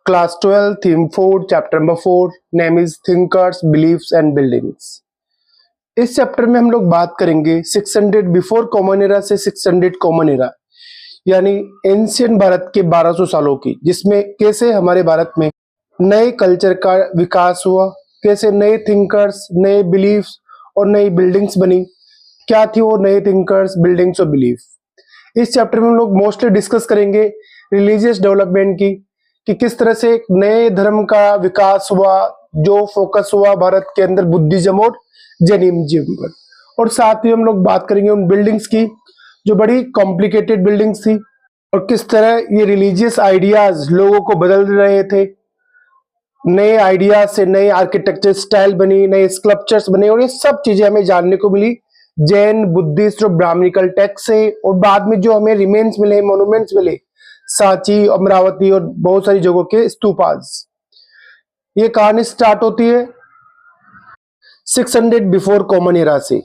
Class 12, Theme 4, Chapter number 4, name is Thinkers, Beliefs and Buildings। इस chapter में हम लोग बात करेंगे 600 बिफोर कॉमन एरा से 600 कॉमन एरा, यानी एंशियंट भारत के 1200 सालों की, जिसमें कैसे हमारे भारत में नए कल्चर का विकास हुआ, कैसे नए थिंकर्स, नए बिलीफ्स और नई बिल्डिंग्स बनी। क्या थी वो नए थिंकर्स, बिल्डिंग्स और बिलीफ। इस चैप्टर में हम लोग मोस्टली डिस्कस करेंगे रिलीजियस डेवलपमेंट की, कि किस तरह से एक नए धर्म का विकास हुआ, जो फोकस हुआ भारत के अंदर बुद्धिज्म और जैनिज्म पर। और साथ ही हम लोग बात करेंगे उन बिल्डिंग्स की जो बड़ी कॉम्प्लिकेटेड बिल्डिंग्स थी, और किस तरह ये रिलीजियस आइडियाज लोगों को बदल रहे थे। नए आइडियाज से नए आर्किटेक्चर स्टाइल बनी, नए स्कल्पचर्स बने, और ये सब चीजें हमें जानने को मिली जैन, बुद्धिस्ट और ब्राह्मणिकल टेक्स्ट से। और बाद में जो हमें रिमेन्स मिले, मोन्यूमेंट्स मिले, सांची, अमरावती और बहुत सारी जगहों के स्तूपास। ये कहानी स्टार्ट होती है 600 बिफोर कॉमन एरा से,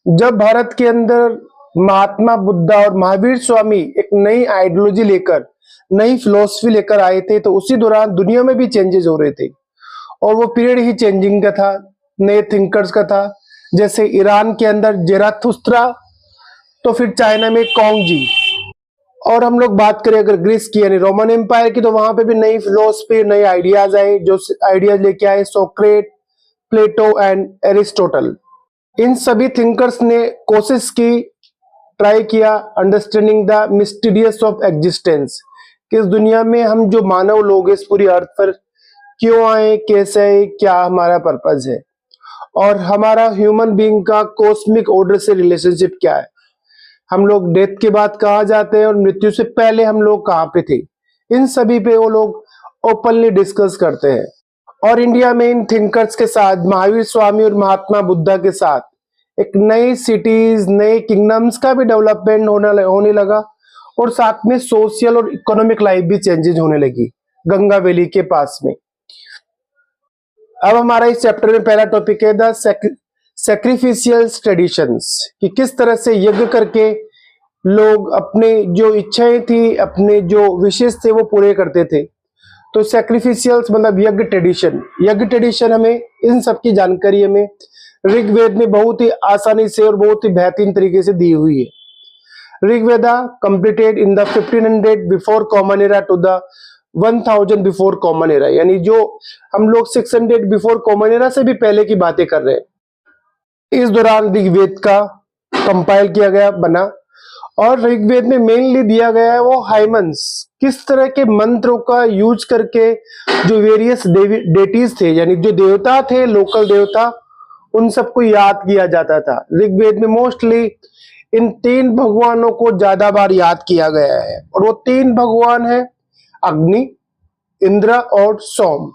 जब भारत के अंदर महात्मा बुद्धा और महावीर स्वामी एक नई आइडियोलॉजी लेकर, नई फिलोसफी लेकर आए थे। तो उसी दौरान दुनिया में भी चेंजेस हो रहे थे, और वो पीरियड ही चेंजिंग का था, नए थिंकर्स का था। जैसे ईरान के अंदर जेराथुस्त्रा, तो फिर चाइना में कॉन्ग जी। और हम लोग बात करें अगर ग्रीस की यानी रोमन एम्पायर की, तो वहां पे भी नई फिलोसफी, नए आइडियाज आए, जो आइडियाज लेके आए सोक्रेट, प्लेटो एंड एरिस्टोटल। इन सभी थिंकर्स ने कोशिश की, ट्राई किया understanding the mysterious of existence, कि इस दुनिया में हम जो मानव लोग इस पूरी अर्थ पर क्यों आए, कैसे आए, क्या हमारा पर्पज है, और हमारा ह्यूमन बीइंग का कॉस्मिक ऑर्डर से रिलेशनशिप क्या है। हम लोग डेथ के बाद कहाँ जाते हैं और मृत्यु से पहले हम लोग कहाँ पे थे। इन सभी पे वो लोग ओपनली डिस्कस करते हैं। और इंडिया में इन थिंकर्स के साथ महावीर स्वामी और महात्मा बुद्धा के साथ एक नई सिटीज, नए किंगडम्स का भी डेवलपमेंट होने लगा, और साथ में सोशल और इकोनॉमिक लाइफ भी चेंजेस होने लगी गंगा वैली के पास में। अब हमारा इस चैप्टर में पहला टॉपिक है द सैक्रिफिशियल ट्रेडिशंस, कि किस तरह से यज्ञ करके लोग अपने जो इच्छाएं थी, अपने जो विशेष थे वो पूरे करते थे। तो सैक्रिफिशियल्स मतलब यज्ञ ट्रेडिशन। यज्ञ ट्रेडिशन हमें इन सब की जानकारी हमें ऋग्वेद में बहुत ही आसानी से और बहुत ही बेहतरीन तरीके से दी हुई है। Rigveda completed in the 1500 before common era to the 1000 before common era, यानी जो हम लोग 600 बिफोर कॉमन एरा से भी पहले की बातें कर रहे हैं। इस दौरान ऋग्वेद का कंपाइल किया गया, बना। और ऋग्वेद में मेनली दिया गया है वो हाइमन्स, किस तरह के मंत्रों का यूज करके जो वेरियस डेटीज थे, यानी जो देवता थे, लोकल देवता, उन सबको याद किया जाता था। ऋग्वेद में मोस्टली इन 3 भगवानों को ज्यादा बार याद किया गया है, और वो 3 भगवान है अग्नि, इंद्र और सोम।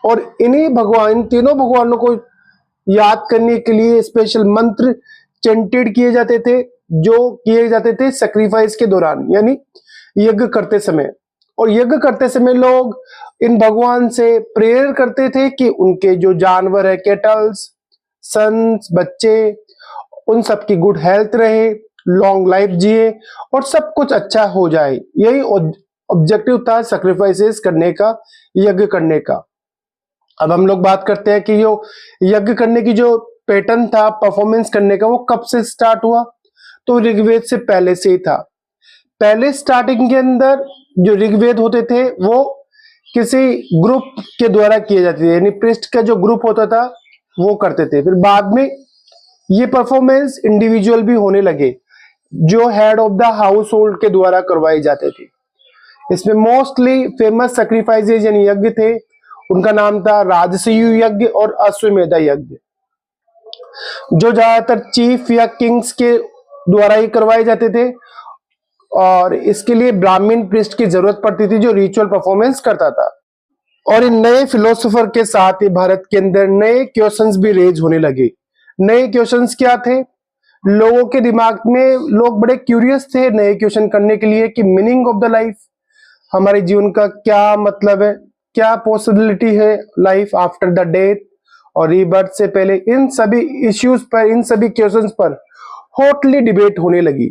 और इन तीनों भगवानों को याद करने के लिए स्पेशल मंत्र चेंटेड किए जाते थे, जो किए जाते थे सेक्रीफाइस के दौरान, यानी यज्ञ करते समय। और यज्ञ करते समय लोग इन भगवान से प्रेयर करते थे कि उनके जो जानवर है, केटल्स, सन्स, बच्चे, उन सब की गुड हेल्थ रहे, लॉन्ग लाइफ जिए और सब कुछ अच्छा हो जाए। यही ऑब्जेक्टिव था सैक्रिफाइसेस करने का, यज्ञ करने का। अब हम लोग बात करते हैं कि जो यज्ञ करने की जो पैटर्न था परफॉर्मेंस करने का, वो कब से स्टार्ट हुआ। तो ऋग्वेद से पहले से ही था। पहले स्टार्टिंग के अंदर जो ऋग्वेद होते थे वो किसी ग्रुप के द्वारा किए जाते थे, यानी प्रीस्ट का जो ग्रुप होता था वो करते थे। फिर बाद में ये परफॉर्मेंस इंडिविजुअल भी होने लगे, जो head of the house hold के द्वारा करवाए जाते थे। इसमें मोस्टली फेमस सैक्रिफाइसेज यानी यज्ञ थे, उनका नाम था राजसूय यज्ञ और अश्वमेध यज्ञ, जो ज्यादातर चीफ या किंग्स के द्वारा ही करवाए जाते थे। और इसके लिए ब्राह्मण प्रीस्ट की जरूरत पड़ती थी, जो रिचुअल परफॉर्मेंस करता था। और इन नए फिलोसोफर के साथ ही भारत के अंदर नए क्वेश्चंस भी रेज होने लगे। नए क्वेश्चंस क्या थे, लोगों के दिमाग में, लोग बड़े क्यूरियस थे नए क्वेश्चन करने के लिए, कि मीनिंग ऑफ द लाइफ, हमारे जीवन का क्या मतलब है, क्या पॉसिबिलिटी है लाइफ आफ्टर द डेथ और रीबर्थ से पहले। इन सभी इश्यूज पर, इन सभी क्वेश्चंस पर हॉटली डिबेट होने लगी।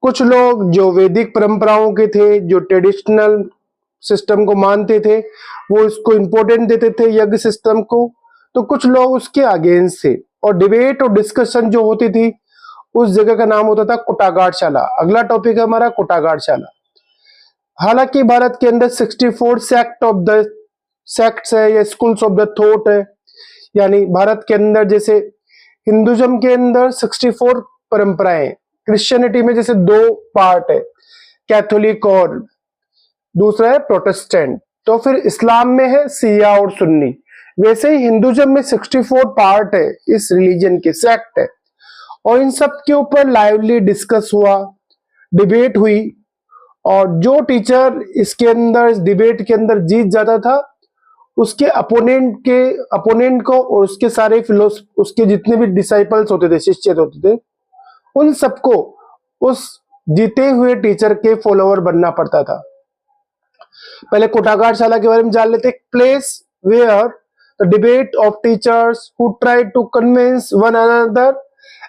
कुछ लोग जो वैदिक परंपराओं के थे, जो ट्रेडिशनल सिस्टम को मानते थे, वो इसको इम्पोर्टेंट देते थे यज्ञ सिस्टम को, तो कुछ लोग उसके अगेंस्ट थे। और डिबेट और डिस्कशन जो होती थी उस जगह का नाम होता था कुटागारशाला। अगला टॉपिक है हमारा कुटागारशाला। हालांकि भारत के अंदर 64 सेक्ट ऑफ द सेक्ट्स है या स्कूल्स ऑफ द थॉट है, यानी भारत के अंदर जैसे हिंदुज्म के अंदर 64 परंपराएं, क्रिश्चियनिटी में जैसे 2 पार्ट है, कैथोलिक और दूसरा है प्रोटेस्टेंट, तो फिर इस्लाम में है शिया और सुन्नी। वैसे ही हिंदुज्म में 64 पार्ट है, इस रिलीजन के सेक्ट है, और इन सब के ऊपर लाइवली डिस्कस हुआ, डिबेट हुई, और जो टीचर इसके अंदर इस डिबेट के अंदर जीत जाता था उसके अपोनेंट को और उसके सारे उसके जितने भी डिसाइपल्स होते थे, शिष्य होते थे, उन सबको उस जीते हुए टीचर के फॉलोअर बनना पड़ता था। पहले कोटागारशाला के बारे में जान लेते। Place where the debate of teachers who tried to convince one another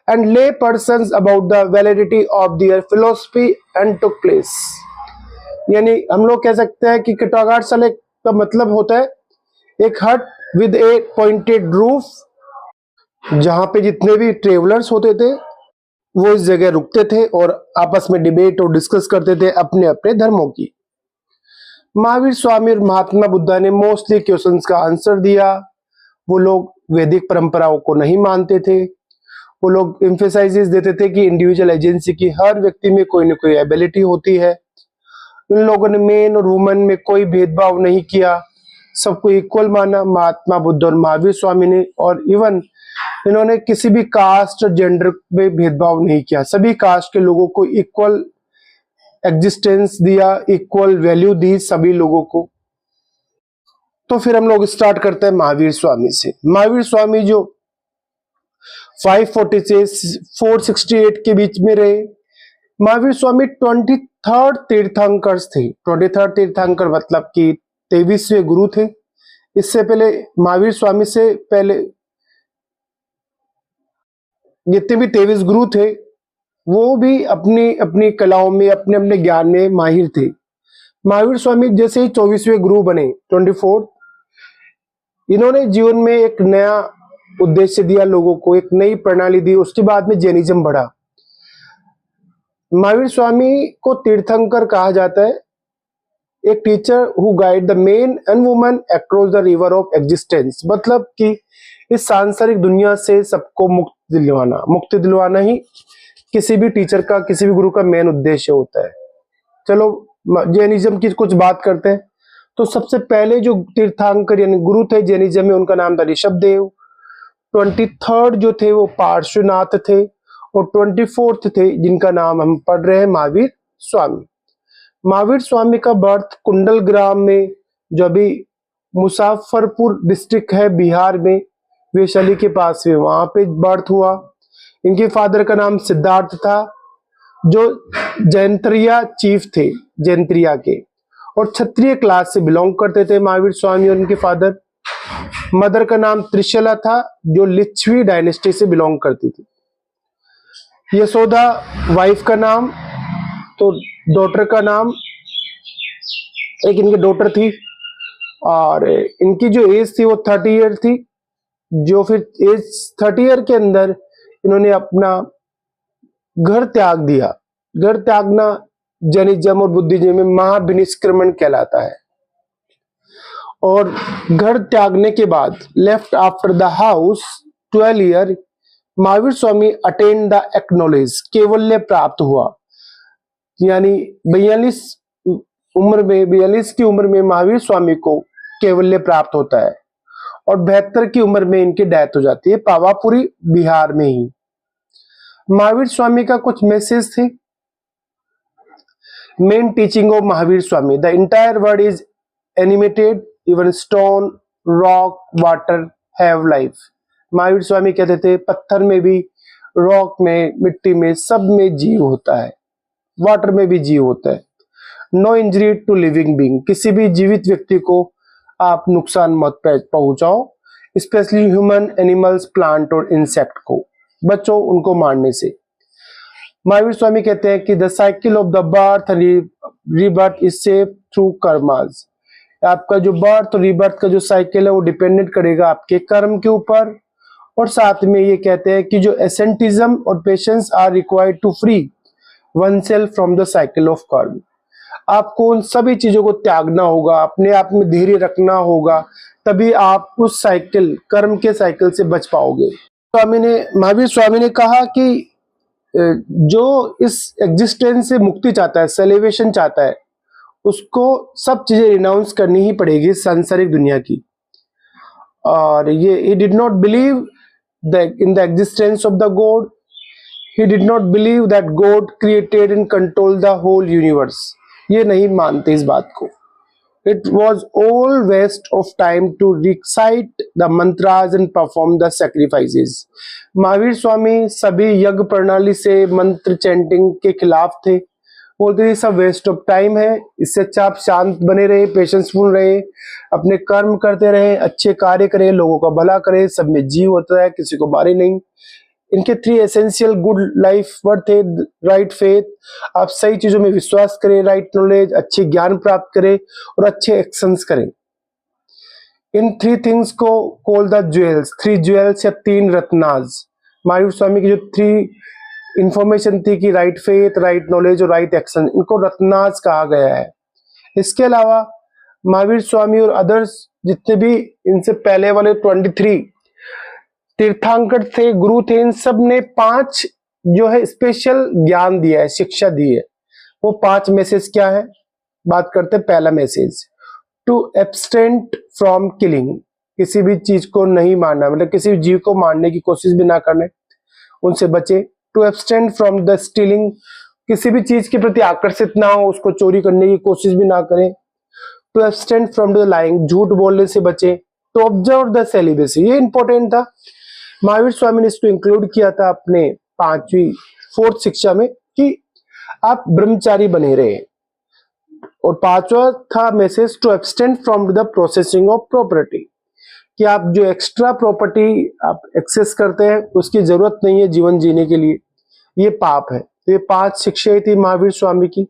and lay persons about the validity of their philosophy and took place. यानी हम लोग कह सकते हैं कि कोटागारशाला का मतलब होता है एक हट विद ए पॉइंटेड रूफ, जहां पे जितने भी ट्रेवलर्स होते थे वो इस जगह रुकते थे और आपस में डिबेट और डिस्कस करते थे अपने अपने धर्मों की। महावीर स्वामी और महात्मा बुद्धा ने मोस्टली क्वेश्चंस का आंसर दिया। वो लोग वैदिक परंपराओं को नहीं मानते थे। वो लोग एम्फेसाइजेस देते थे कि इंडिविजुअल एजेंसी की हर व्यक्ति में कोई ना कोई एबिलिटी होती है। इन लोगों ने मेन और वुमेन में कोई भेदभाव नहीं किया, सबको इक्वल माना महात्मा बुद्ध और महावीर स्वामी ने। और इवन इन्होंने किसी भी कास्ट और जेंडर में भेदभाव नहीं किया, सभी कास्ट के लोगों को इक्वल एग्जिस्टेंस दिया, इक्वल वैल्यू दी सभी लोगों को। तो फिर हम लोग स्टार्ट करते हैं महावीर स्वामी से। महावीर स्वामी जो 540 से 468 के बीच में रहे। महावीर स्वामी 23rd तीर्थंकर थे। 23rd तीर्थंकर मतलब कि 23वें गुरु थे। इससे पहले महावीर स्वामी से पहले जितने भी 23 गुरु थे वो भी अपनी अपनी कलाओं में, अपने अपने ज्ञान में माहिर थे। महावीर स्वामी जैसे ही 24वें गुरु बने 24, इन्होंने जीवन में एक नया उद्देश्य दिया लोगों को, एक नई प्रणाली दी। उसके बाद में जैनिज्म बढ़ा। महावीर स्वामी को तीर्थंकर कहा जाता है, एक teacher who guide the main and woman across the river of existence. मतलब कि इस सांसारिक दुनिया से सबको मुक्ति दिलवाना ही किसी भी टीचर का, किसी भी गुरु का मेन उद्देश्य होता है। चलो जैनिज्म की कुछ बात करते हैं। तो सबसे पहले जो तीर्थंकर यानी गुरु थे जैनिज्म में, उनका नाम था ऋषभदेव। 23rd जो थे वो पार्श्वनाथ थे, और 24th थे जिनका नाम हम पढ़ रहे हैं महावीर स्वामी। महावीर स्वामी का बर्थ कुंडल ग्राम में, जो अभी मुजफ्फरपुर डिस्ट्रिक्ट है बिहार में, वैशाली के पास में, वहां पे बर्थ हुआ। इनके फादर का नाम सिद्धार्थ था, जो जैनत्रिया चीफ थे, जैनत्रिया के, और क्षत्रिय क्लास से बिलोंग करते थे महावीर स्वामी और उनके फादर। मदर का नाम त्रिशला था, जो लिच्छवी डायनेस्टी से बिलोंग करती थी। यशोदा वाइफ का नाम, तो डॉटर का नाम, एक इनकी डॉटर थी, और इनकी जो एज थी वो 30 ईयर थी। जो फिर एज 30 ईयर के अंदर इन्होंने अपना घर त्याग दिया। घर त्यागना जैनिज्म और बुद्धिज्म में महाविनिष्क्रमण कहलाता है। और घर त्यागने के बाद left after the house 12 year, Mahavir Swami attend the acknowledge, केवल्य प्राप्त हुआ। यानी 42 की उम्र में महावीर स्वामी को केवल्य प्राप्त होता है, और 72 की उम्र में इनकी डेथ हो जाती है, पावापुरी बिहार में ही। महावीर स्वामी का कुछ मैसेज थे। Main teaching of Mahavir Swami, the entire world is animated, even stone, rock, water have life. Mahavir Swami कहते थे पत्थर में भी, रॉक में, मिट्टी में, सब में जीव होता है, वाटर में भी जीव होता है। No injury to living being, किसी भी जीवित व्यक्ति को आप नुकसान मत पहुंचाओ, स्पेशली ह्यूमन, एनिमल्स, प्लांट और इंसेक्ट को, बचो उनको मारने से। महावीर स्वामी कहते हैं कि the cycle of the birth rebirth is safe through karmas. आपका जो बर्थ और रीबर्थ का जो साइकिल है वो डिपेंडेंट करेगा आपके कर्म के ऊपर। और साथ में ये कहते हैं कि जो एसेंटिज्म और patience are required to free oneself from the cycle of karma. आपको उन सभी चीजों को त्यागना होगा, अपने आप में धैर्य रखना होगा, तभी आप उस साइकिल कर्म के साइकिल से बच पाओगे। महावीर स्वामी ने कहा कि जो इस एग्जिस्टेंस से मुक्ति चाहता है, सेलिब्रेशन चाहता है, उसको सब चीजें रिनाउंस करनी ही पड़ेगी सांसारिक दुनिया की। और ये he did not believe in the existence of the God. He did not believe that God created and controlled the whole universe. ये नहीं मानते इस बात को। It was all waste of time to recite the mantras and perform the sacrifices. Mahavir Swami सभी यज्ञ प्रणाली से मंत्र चैंटिंग के खिलाफ थे। बोलते ये सब वेस्ट ऑफ टाइम है, इससे अच्छा आप शांत बने रहे, पेशेंसफुल रहे, अपने कर्म करते रहे, अच्छे कार्य करें, लोगों का भला करें, सब में जीव होता है, किसी को मारे नहीं। इनके 3 एसेंशियल गुड लाइफ वर्ड थे। राइट फेथ, आप सही चीजों में विश्वास करें, राइट नॉलेज, अच्छे ज्ञान प्राप्त करें और अच्छे एक्शंस करें। इन 3 थिंग्स को कॉल द ज्वेल्स, 3 ज्वेल्स या 3 रत्नाज। महावीर स्वामी की जो 3 इंफॉर्मेशन थी कि राइट फेथ, राइट नॉलेज और राइट एक्शन, इनको रत्नाज कहा गया है। इसके अलावा महावीर स्वामी और अदर्स जितने भी इनसे पहले वाले 23 तीर्थंकर थे, गुरु थे, इन सब ने 5 जो है स्पेशल ज्ञान दिया है, शिक्षा दी है। वो 5 मैसेज क्या है, बात करते हैं। पहला message, to abstain from killing, किसी भी चीज को नहीं मारना, मतलब किसी भी जीव को मारने की कोशिश भी ना करने, उनसे बचे। To abstain from the stealing, किसी भी चीज के प्रति आकर्षित ना हो, उसको चोरी करने की कोशिश भी ना करें। To abstain from the lying, झूठ बोलने से बचे। टू ऑब्जर्व द सेलिबेसी, ये इंपॉर्टेंट था। महावीर स्वामी ने इसको इंक्लूड किया था अपने 4th शिक्षा में कि आप ब्रह्मचारी बने रहे। और 5वां था message, to abstain from the processing of property, कि आप जो एक्स्ट्रा प्रॉपर्टी आप एक्सेस करते हैं उसकी जरूरत नहीं है जीवन जीने के लिए, ये पाप है। तो ये 5 शिक्षाएं थी महावीर स्वामी की।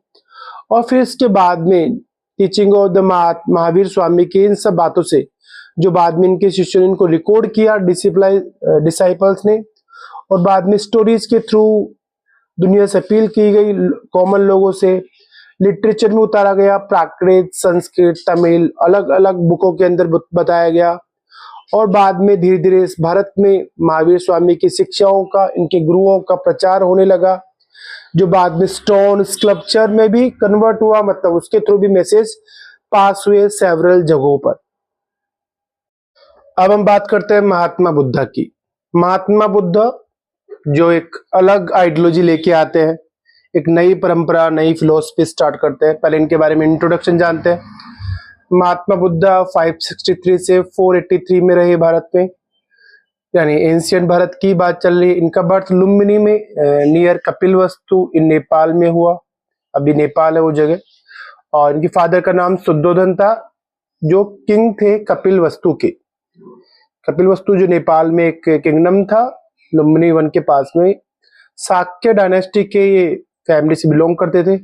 और फिर इसके बाद में teaching of the Mahavir Swami की इन सब बातों से जो बाद में इनके शिष्यों ने इनको रिकॉर्ड किया डिसाइपल्स ने, और बाद में स्टोरीज के थ्रू दुनिया से अपील की गई, कॉमन लोगों से लिटरेचर में उतारा गया, प्राकृत, संस्कृत, तमिल, अलग अलग बुकों के अंदर बताया गया। और बाद में धीरे धीरे इस भारत में महावीर स्वामी की शिक्षाओं का, इनके गुरुओं का प्रचार होने लगा, जो बाद में स्टोन स्कल्पचर में भी कन्वर्ट हुआ, मतलब उसके थ्रू भी मैसेज पास हुए सेवरल जगहों पर। अब हम बात करते हैं महात्मा बुद्धा की। महात्मा बुद्ध जो एक अलग आइडियोलॉजी लेके आते हैं, एक नई परंपरा, नई फिलोसफी स्टार्ट करते हैं। पहले इनके बारे में इंट्रोडक्शन जानते हैं। महात्मा बुद्धा 563 से 483 में रहे भारत में, यानी एंशियंट भारत की बात चल रही है। इनका बर्थ लुम्बिनी में नियर कपिलवस्तु इन नेपाल में हुआ, अभी नेपाल है वो जगह। और इनकी फादर का नाम शुद्धोधन था, जो किंग थे कपिलवस्तु के। कपिलवस्तु जो नेपाल में एक किंगडम था, लुम्बिनी वन के पास में। शाक्य डायनेस्टी के ये फैमिली से बिलोंग करते थे।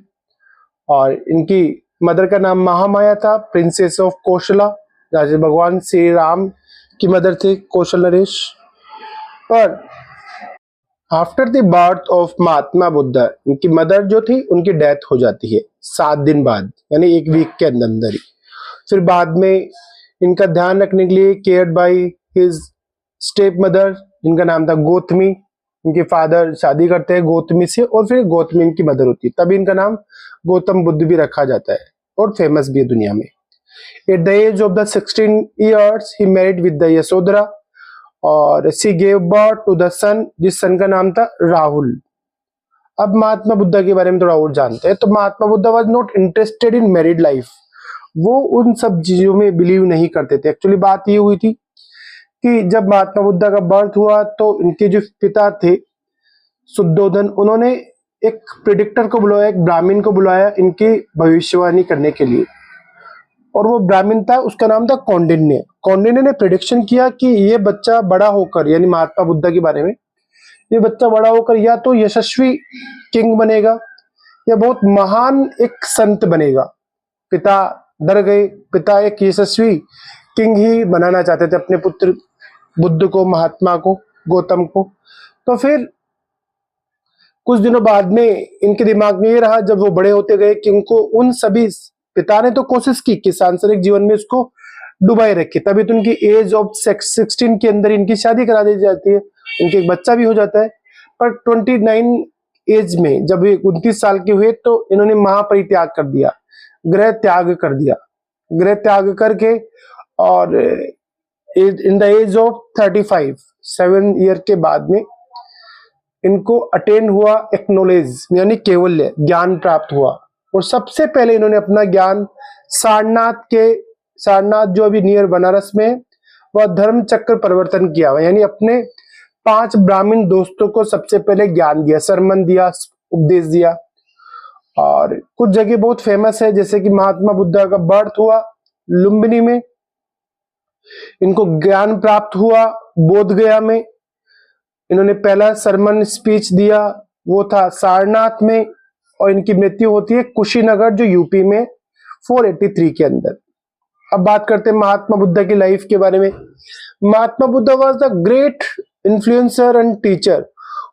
और इनकी मदर का नाम महामाया था, प्रिंसेस ऑफ कौशला, जैसे भगवान श्री राम की मदर थे कौशल नरेश। और after the birth of Mahatma Buddha, इनकी मदर जो थी उनकी डेथ हो जाती है 7 दिन बाद, यानी 1 वीक के अंदर ही। फिर बाद में इनका ध्यान रखने के लिए cared by his stepmother, जिनका नाम था गौतमी। इनके फादर शादी करते हैं गौतमी से, और फिर गौतमी इनकी मदर होती है, तभी इनका नाम गौतम बुद्ध भी रखा जाता है, और फेमस भी है दुनिया में। At the age of the 16 years he married with the Yashodhara, और she gave birth to the son, जिस सन का नाम था राहुल। अब महात्मा बुद्ध के बारे में थोड़ा और जानते हैं। तो Mahatma Buddha was not interested in married life, वो उन सब चीजों में बिलीव नहीं करते थे। एक्चुअली बात ये हुई थी कि जब महात्मा बुद्ध का बर्थ हुआ तो इनके जो पिता थे शुद्धोधन, उन्होंने एक प्रिडिक्टर को बुलाया, एक ब्राह्मण को बुलाया इनकी भविष्यवाणी करने के लिए। और वो ब्राह्मण था, उसका नाम था कौंडिन्य। कौंडिन्य ने प्रिडिक्शन किया कि ये बच्चा बड़ा होकर, यानी महात्मा बुद्ध के बारे में, ये बच्चा बड़ा होकर या तो यशस्वी किंग बनेगा या बहुत महान एक संत बनेगा। पिता डर गए, पिता एक यशस्वी किंग ही बनाना चाहते थे अपने पुत्र बुद्ध को, महात्मा को, गौतम को। तो फिर कुछ दिनों बाद में इनके दिमाग में ये रहा, जब वो बड़े होते गए, कि उनको उन सभी, पिता ने तो कोशिश की कि सांसारिक जीवन में उसको डुबाए रखे, तभी तो उनकी एज ऑफ 16 के अंदर इनकी शादी करा दी जाती है, इनके एक बच्चा भी हो जाता है। पर 29 एज में जब ये 29 साल के हुए तो इन्होंने महापरित्याग कर दिया, गृह त्याग कर दिया। गृह त्याग करके और in the age of 35, 7 year के बाद में इनको अटेन हुआ एक्नोलेज, यानी केवल्य ज्ञान प्राप्त हुआ। और सबसे पहले इन्होंने अपना ज्ञान सारनाथ जो अभी नियर बनारस में, वह धर्म चक्र परिवर्तन किया, यानी अपने 5 ब्राह्मण दोस्तों को सबसे पहले ज्ञान दिया, सरमन दिया, उपदेश दिया। और कुछ जगह बहुत फेमस है, जैसे कि महात्मा बुद्धा का बर्थ हुआ लुम्बिनी में, इनको ज्ञान प्राप्त हुआ बोध गया में, इन्होंने पहला सरमन स्पीच दिया वो था सारनाथ में, और इनकी मृत्यु होती है कुशीनगर जो यूपी में 483 के अंदर। अब बात करते हैं महात्मा बुद्धा की लाइफ के बारे में। Mahatma Buddha was the great influencer and teacher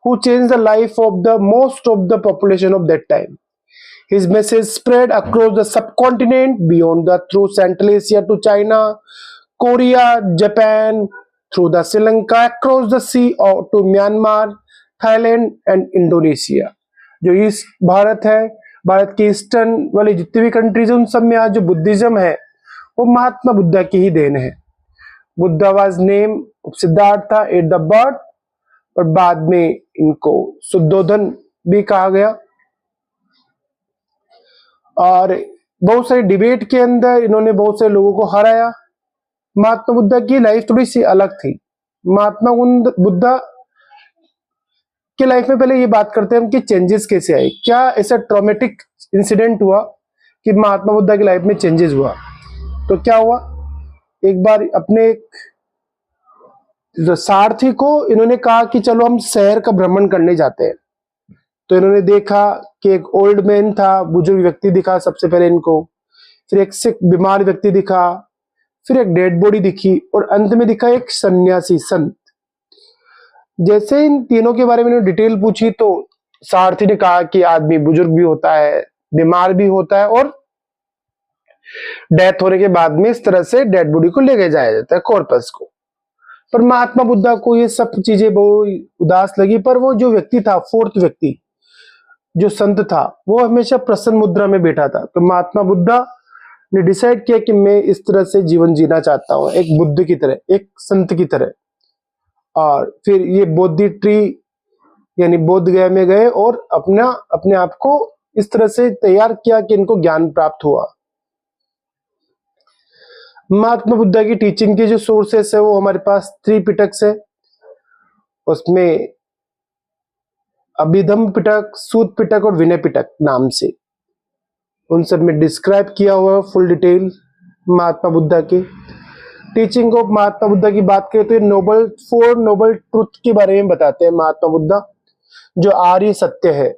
who changed the life of the most of the population of that time. His message spread across the subcontinent beyond the through Central Asia to China, Korea, Japan, through the Sri Lanka, across the sea or to Myanmar, Thailand and Indonesia. जो east Bharat है, भारत के eastern वाली जितनी भी countries है, उन सब में आज जो बुद्धिज्म है वो महात्मा बुद्धा की ही देन है। बुद्धा वाज नेम सिद्धार्थ था एट द बर्थ, और बाद में इनको शुद्धोधन भी कहा गया। और बहुत सारे डिबेट के अंदर इन्होंने बहुत सारे लोगों को हराया। महात्मा बुद्धा की लाइफ थोड़ी सी अलग थी। महात्मा बुद्धा की लाइफ में पहले ये बात करते हैं हम कि चेंजेस कैसे आए, क्या ऐसा ट्रॉमेटिक इंसिडेंट हुआ कि महात्मा बुद्धा की लाइफ में चेंजेस हुआ। तो क्या हुआ, एक बार अपने सारथी को इन्होंने कहा कि चलो हम शहर का भ्रमण करने जाते हैं। तो इन्होंने देखा कि एक ओल्ड मैन था, बुजुर्ग व्यक्ति दिखा सबसे पहले इनको, फिर एक सिक बीमार व्यक्ति दिखा, फिर एक डेड बॉडी दिखी, और अंत में दिखा एक सन्यासी संत। जैसे इन तीनों के बारे में इन्होंने डिटेल पूछी तो सारथी ने कहा कि आदमी बुजुर्ग भी होता है, बीमार भी होता है, और डेथ होने के बाद में इस तरह से डेड बॉडी को लेके जाया जाता है, कॉर्पस को। पर महात्मा बुद्धा को ये सब चीजें बहुत उदास लगी। पर वो जो व्यक्ति था, फोर्थ व्यक्ति जो संत था, वो हमेशा प्रसन्न मुद्रा में बैठा था। तो महात्मा बुद्धा ने डिसाइड किया कि मैं इस तरह से जीवन जीना चाहता हूँ, एक बुद्ध की तरह, एक संत की तरह। और फिर ये बोधि ट्री यानी बोध गया में गए और अपने आप को इस तरह से तैयार किया कि इनको ज्ञान प्राप्त हुआ। महात्मा बुद्धा की टीचिंग के जो सोर्सेस है वो हमारे पास 3 पिटक्स है। उसमें अभिधम्म पिटक, सूत पिटक और विनय पिटक नाम से उन सब में डिस्क्राइब किया हुआ फुल डिटेल महात्मा बुद्धा की टीचिंग को। महात्मा बुद्धा की बात करें तो ये 4 नोबल ट्रुथ के बारे में बताते हैं महात्मा बुद्धा, जो आर्य सत्य है।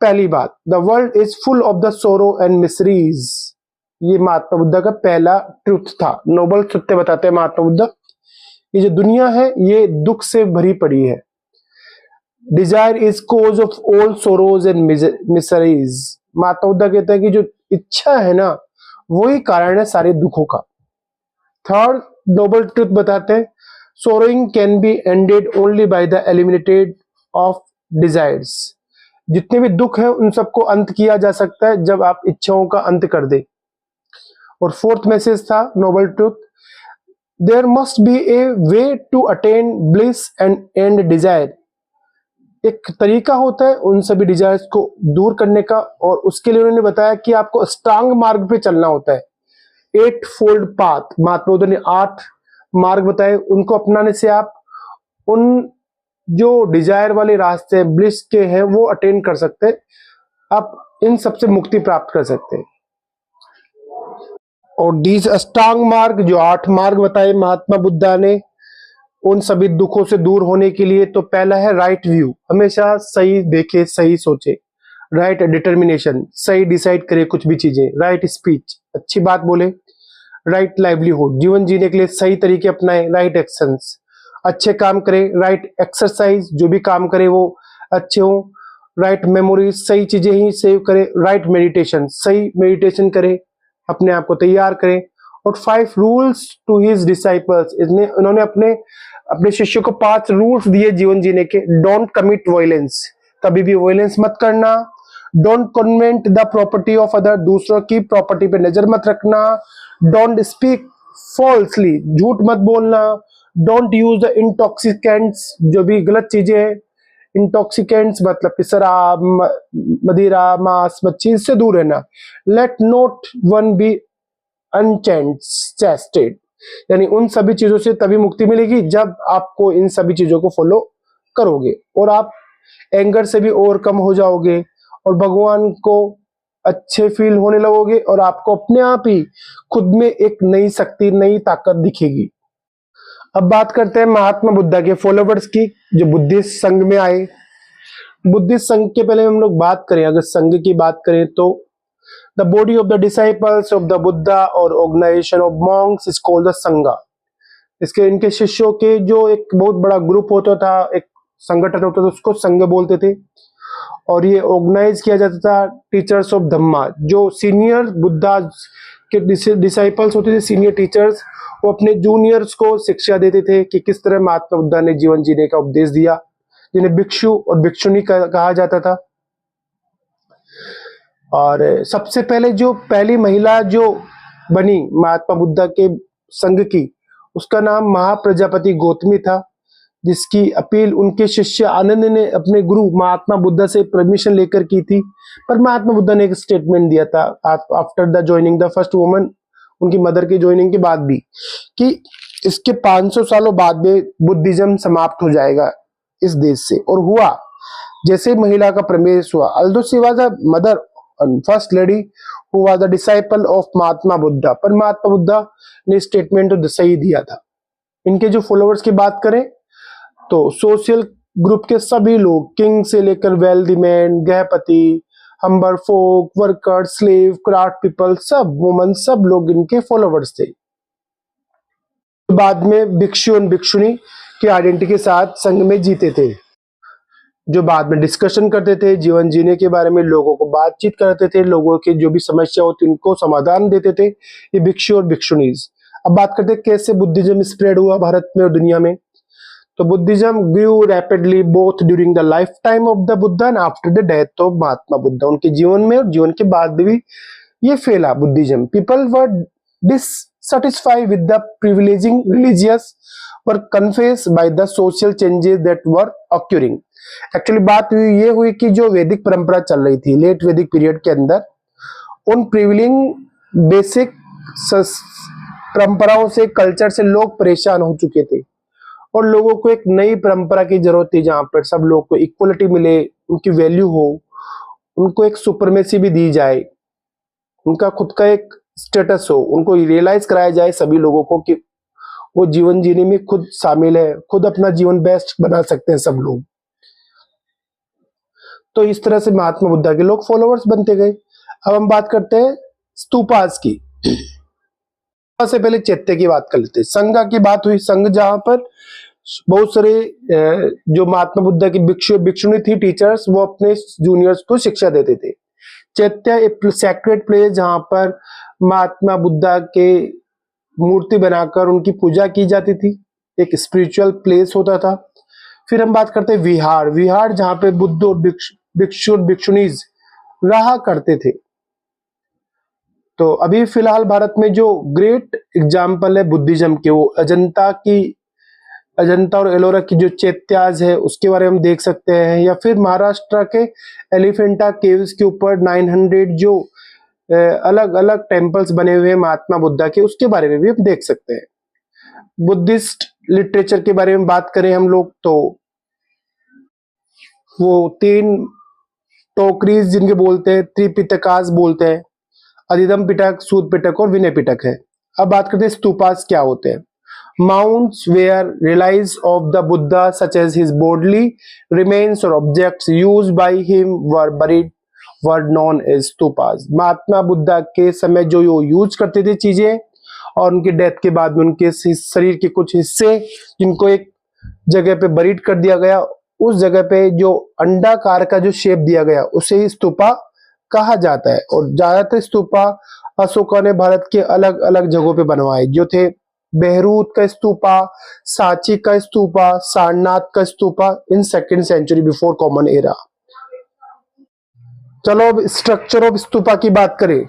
पहली बात, the world is full of the sorrow and miseries. ये महात्मा बुद्धा का पहला ट्रुथ था, नोबल सत्य बताते हैं महात्मा बुद्धा। ये जो दुनिया है ये दुख से भरी पड़ी है। Desire is cause of all sorrows and miseries. Mahatma Buddha कहते हैं कि जो इच्छा है ना, वही कारण है सारे दुखों का। थर्ड नोबल ट्रुथ बताते हैं, sorrowing can be ended only by the eliminated of desires. जितने भी दुख है उन सबको अंत किया जा सकता है जब आप इच्छाओं का अंत कर दे। और फोर्थ मैसेज था noble truth, there must be a way to attain bliss and end desire. एक तरीका होता है उन सभी डिजायर्स को दूर करने का, और उसके लिए उन्होंने बताया कि आपको अष्टांग मार्ग पे चलना होता है। 8 फोल्ड पाथ, महात्मा बुद्ध ने 8 मार्ग बताए, उनको अपनाने से आप उन जो डिजायर वाले रास्ते ब्लिस के हैं वो अटेन कर सकते हैं, आप इन सबसे मुक्ति प्राप्त कर सकते हैं। और दीज अष्टांग मार्ग, जो 8 मार्ग बताए महात्मा बुद्धा ने, उन सभी दुखों से दूर होने के लिए तो पहला है राइट व्यू, हमेशा सही देखे, सही सोचे। राइट डिटर्मिनेशन, सही डिसाइड करे कुछ भी चीजें। राइट स्पीच, अच्छी बात बोले। राइट लाइवलीहुड, जीवन जीने के लिए सही तरीके अपनाए। राइट एक्शंस, अच्छे काम करे। राइट एक्सरसाइज, जो भी काम करे वो अच्छे हो। राइट मेमोरीज, सही चीजें ही सेव करे। राइट मेडिटेशन, सही मेडिटेशन करे, अपने आप को तैयार करे। और 5 रूल्स टू हिज डिसाइपल्स, इन्होंने अपने अपने शिष्यों को 5 रूल्स दिए जीवन जीने के। डोंट कमिट वायलेंस, कभी भी वायलेंस मत करना। Don't comment the property of other, दूसरों की प्रॉपर्टी पे नजर मत रखना। डोंट स्पीक फॉल्सली, झूठ मत बोलना। डोंट यूज द इंटॉक्सिकेंट्स, जो भी गलत चीजें हैं, इंटॉक्सिकेंट्स मतलब कि शराब, मदिरा, मांस, मच्छी, इससे दूर रहना। लेट नॉट वन बी अनचेस्टेड, यानी उन सभी चीजों से तभी मुक्ति मिलेगी जब आपको इन सभी चीजों को फॉलो करोगे, और आप एंगर से भी ओवरकम हो जाओगे और भगवान को अच्छे फील होने लगोगे, और आपको अपने आप ही खुद में एक नई शक्ति, नई ताकत दिखेगी। अब बात करते हैं महात्मा बुद्धा के फॉलोवर्स की, जो बुद्धिस्ट संघ में आए। बुद्धिस्ट संघ के पहले हम लोग बात करें, अगर संघ की बात करें तो the body of the disciples of the Buddha और organisation of monks is called the Sangha. इसके इनके शिष्यों के जो एक बहुत बड़ा ग्रुप होता था, एक संगठन होता था, उसको संघ बोलते थे। और ये ऑर्गेनाइज किया जाता था टीचर्स ऑफ धम्मा, जो सीनियर बुद्धा के डिसाइपल्स होते थे, सीनियर टीचर्स, वो अपने जूनियर्स को शिक्षा देते थे कि किस तरह महात्मा बुद्धा ने जीवन जीने का उपदेश दिया, जिन्हें भिक्षु और भिक्षुणी कहा जाता था। और सबसे पहले जो पहली महिला जो बनी महात्मा बुद्धा के संघ की, उसका नाम महाप्रजापति गौतमी था, जिसकी अपील उनके शिष्य आनंद ने अपने गुरु महात्मा बुद्धा से परमिशन लेकर की थी। पर महात्मा बुद्धा ने एक स्टेटमेंट दिया था after the joining the first woman, उनकी मदर के ज्वाइनिंग के बाद भी, कि इसके 500 सालों बाद में बुद्धिज्म समाप्त हो जाएगा इस देश से। और हुआ, जैसे महिला का प्रवेश हुआ। Although she was a mother first lady who was the disciple of Mahatma Buddha, पर महात्मा बुद्धा ने स्टेटमेंट तो सही दिया था। इनके जो फॉलोअर्स की बात करें तो सोशल ग्रुप के सभी लोग, किंग से लेकर वेल्दी मैन, गृहपति, हम्बर फोक, वर्कर, स्लेव, क्राफ्ट पीपल, सब वुमन, सब लोग इनके फॉलोवर्स थे। बाद में भिक्षु और भिक्षुणी की आइडेंटिटी के साथ संघ में जीते थे, जो बाद में डिस्कशन करते थे जीवन जीने के बारे में, लोगों को बातचीत करते थे, लोगों की जो भी समस्या होती उनको समाधान देते थे, ये भिक्षु और भिक्षुणीज। अब बात करते हैं कैसे बुद्धिज्म स्प्रेड हुआ भारत में और दुनिया में। तो Buddhism grew rapidly both during the life time of the Buddha and after the death of Mahatma Buddha, उनके जीवन में और जीवन के बाद भी ये फैला Buddhism. People were dissatisfied with the privileging religious were confessed by the social changes that were occurring। Actually बात ये हुई कि जो वैदिक परंपरा चल रही थी लेट वैदिक पीरियड के अंदर, उन प्रिविलिंग बेसिक परंपराओं से, कल्चर से लोग परेशान हो चुके थे, और लोगों को एक नई परंपरा की जरूरत थी जहां पर सब लोग को इक्वलिटी मिले, उनकी वैल्यू हो, उनको एक सुपरमेसी भी दी जाए, उनका खुद का एक स्टेटस हो, उनको रियलाइज कराया जाए सभी लोगों को कि वो जीवन जीने में खुद शामिल है, खुद अपना जीवन बेस्ट बना सकते हैं सब लोग। तो इस तरह से महात्मा बुद्धा के लोग फॉलोअर्स बनते गए। अब हम बात करते हैं स्तूपास की। से पहले चैत्य की बात कर लेते हैं। संघ की बात हुई, संघ जहां पर बहुत सारे जो महात्मा बुद्धा की भिक्षु भिक्षुणी थी टीचर्स, वो अपने जूनियर्स को शिक्षा देते थे। चैत्य एक सैक्रेड प्लेस जहां पर महात्मा बुद्धा के मूर्ति बनाकर उनकी पूजा की जाती थी, एक स्पिरिचुअल प्लेस होता था। फिर हम बात करते हैं विहार। विहार जहां पे बुद्ध और भिक्षु और भिक्षुणीज रहा करते थे। तो अभी फिलहाल भारत में जो ग्रेट एग्जाम्पल है बुद्धिज्म के, वो अजंता और एलोरा की जो चैत्याज है उसके बारे में हम देख सकते हैं, या फिर महाराष्ट्र के एलिफेंटा केव्स के ऊपर 900 जो अलग अलग टेम्पल्स बने हुए हैं महात्मा बुद्धा के, उसके बारे में भी हम देख सकते हैं। बुद्धिस्ट लिटरेचर के बारे में बात करें हम लोग तो वो 3 टोकरीज जिनके बोलते हैं, त्रिपिटकास बोलते हैं, अधिदम पिटक, सूत पिटक और विनय पिटक है। अब बात करते हैं स्तूपास क्या होते हैं। Mounds were relics of the Buddha, such as his bodily remains or objects used by him were buried, were known as stupas. महात्मा बुद्धा के समय जो यूज करते थे चीजें, और उनके डेथ के बाद में उनके शरीर के कुछ हिस्से जिनको एक जगह पे बरीड कर दिया गया, उस जगह पे जो अंडाकार का जो शेप दिया गया उसे ही स्तूपा कहा जाता है। और ज्यादातर स्तूपा अशोका ने भारत के अलग अलग जगहों पे बनवाए, जो थे बहरूत का स्तूपा, सांची का स्तूपा, सारनाथ का stupa in 2nd century before common era. चलो अब स्ट्रक्चर ऑफ स्तूपा की बात करें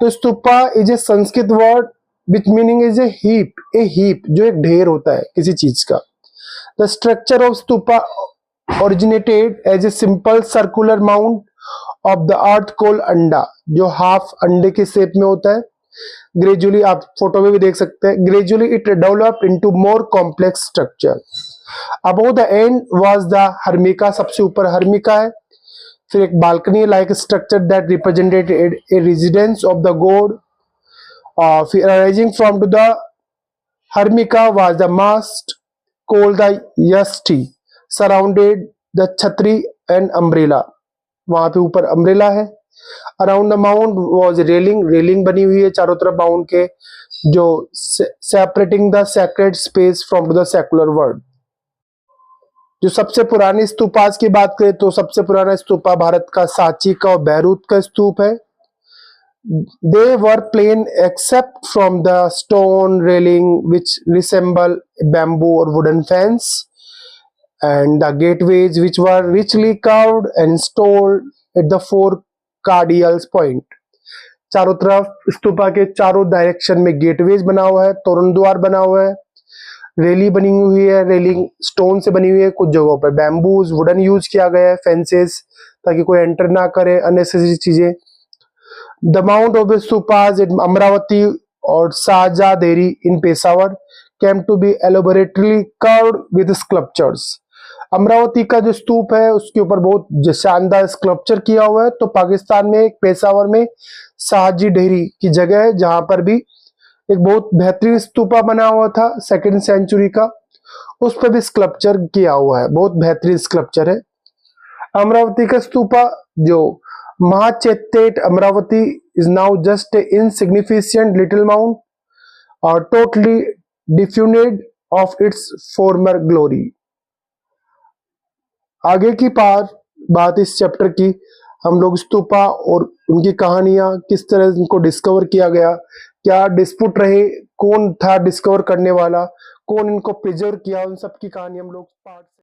तो stupa is a Sanskrit word which meaning is a heap जो एक ढेर होता है किसी चीज का। The structure of stupa originated as a simple circular mound of the earth called अंडा, जो हाफ अंडे के शेप में होता है। ग्रेजुअली आप फोटो में भी देख सकते हैं, gradually it develop into more complex structure. Above the end was the harmika, सबसे ऊपर हर्मिका है। फिर एक balcony like structure that represented a residence of the god. फिर arising from to the harmika was the mast called the yasti, surrounded the छतरी and umbrella, वहां पे ऊपर अम्ब्रेला है। Around the mount was railing बनी हुई है चारों तरफ माउंट के, जो separating the sacred space from to the secular world. जो सबसे पुरानी स्तूपास की बात करें तो सबसे पुराना स्तूपा भारत का सांची का और बहरूत का स्तूप है। They were plain except from the stone railing which resemble a bamboo or wooden fence, and the gateways which were richly carved and installed at the 4 cardinal point. चारों तरफ स्तूपा के चारों डायरेक्शन में गेटवेज बना हुआ है, तोरण द्वार बना हुआ है, रेली बनी हुई है, रेलिंग स्टोन से बनी हुई है, कुछ जगहों पर बैम्बूज वुडन यूज किया गया है, फेंसेस ताकि कोई एंटर ना करे, अननेसेसरी चीजें। The Mount of the Stupas in Amravati or Saja Deri in Peshawar came to be elaborately carved with sculptures. Amravati का जो स्तूप है उसके ऊपर बहुत शानदार स्कल्पचर किया हुआ है। तो पाकिस्तान में एक पेशावर में साहजी डेहरी की जगह है जहां पर भी एक बहुत बेहतरीन स्तूपा बना हुआ था 2nd सेंचुरी का, उस पर भी स्कल्पचर किया हुआ है, बहुत बेहतरीन स्कल्पचर है। अमरावती का स्तूपा जो Mahachethate Amravati is now just an insignificant little mound or totally defunct of its former glory. आगे की बात इस चैप्टर की हम लोग स्तूपा और उनकी कहानियां किस तरह इनको डिस्कवर किया गया, क्या डिस्प्यूट रहे, कौन था डिस्कवर करने वाला, कौन इनको प्रिजर्व किया, उन सब की कहानी हम लोग पार्ट